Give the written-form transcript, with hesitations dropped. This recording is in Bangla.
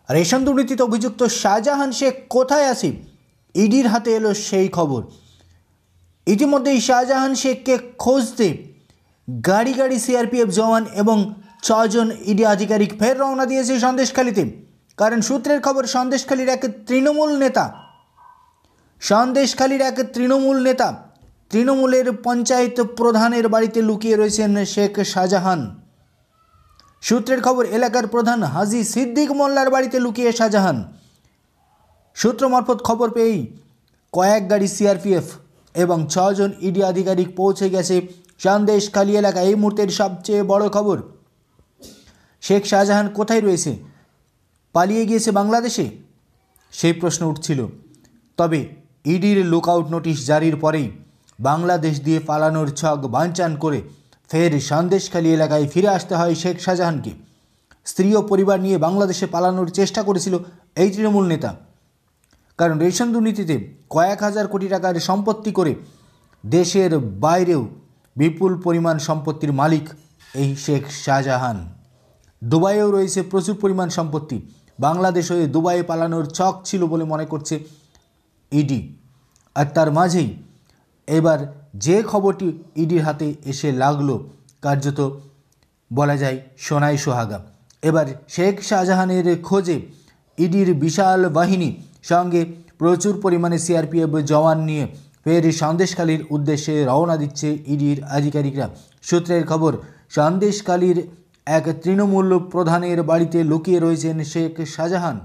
রেশন দুর্নীতিতে অভিযুক্ত শাহজাহান শেখ কোথায় আছে? ইডির হাতে এলো সেই খবর। ইতিমধ্যেই শাহজাহান শেখকে খুঁজতে গাড়ি গাড়ি সিআরপিএফ জওয়ান এবং 6 জন ইডি আধিকারিক ফের রওনা দিয়েছে সন্দেশখালীতে। কারণ সূত্রের খবর, সন্দেশখালীর এক তৃণমূল নেতা তৃণমূলের পঞ্চায়েত প্রধানের বাড়িতে লুকিয়ে রয়েছেন শেখ শাহজাহান। সূত্রের খবর, এলাকার প্রধান হাজী সিদ্দিক মোল্লার বাড়িতে লুকিয়ে শাহজাহান। সূত্র মারফত খবর পেয়েই কয়েক গাড়ি সিআরপিএফ এবং 6 জন ইডি আধিকারিক পৌঁছে গেছে সন্দেশখালী এলাকায়। এই মুহূর্তের সবচেয়ে বড় খবর, শেখ শাহজাহান কোথায় রয়েছে? পালিয়ে গিয়েছে বাংলাদেশে? সেই প্রশ্ন উঠছিল। তবে ইডির লুকআউট নোটিশ জারির পরেই বাংলাদেশ দিয়ে পালানোর ছক বানচাল করে ফের সন্দেশখালী এলাকায় ফিরে আসতে হয় শেখ শাহজাহানকে। স্ত্রী ও পরিবার নিয়ে বাংলাদেশে পালানোর চেষ্টা করেছিল এই তৃণমূল নেতা। কারণ রেশন দুর্নীতিতে কয়েক হাজার কোটি টাকার সম্পত্তি করে দেশের বাইরেও বিপুল পরিমাণ সম্পত্তির মালিক এই শেখ শাহজাহান। দুবাইয়েও রয়েছে প্রচুর পরিমাণ সম্পত্তি। বাংলাদেশ হয়ে দুবাইয়ে পালানোর ছক ছিল বলে মনে করছে ইডি। আর তার মাঝেই এবার যে খবরটি ইডির হাতে এসে লাগলো, কার্যত বলা যায় সোনায় সোহাগা। এবার শেখ শাহজাহানের খোঁজে ইডির বিশাল বাহিনী সঙ্গে প্রচুর পরিমাণে সিআরপিএফ জওয়ান নিয়ে ফের সন্দেশখালীর উদ্দেশ্যে রওনা দিচ্ছে ইডির আধিকারিকরা। সূত্রের খবর, সন্দেশখালীর এক তৃণমূল প্রধানের বাড়িতে লুকিয়ে রয়েছেন শেখ শাহজাহান।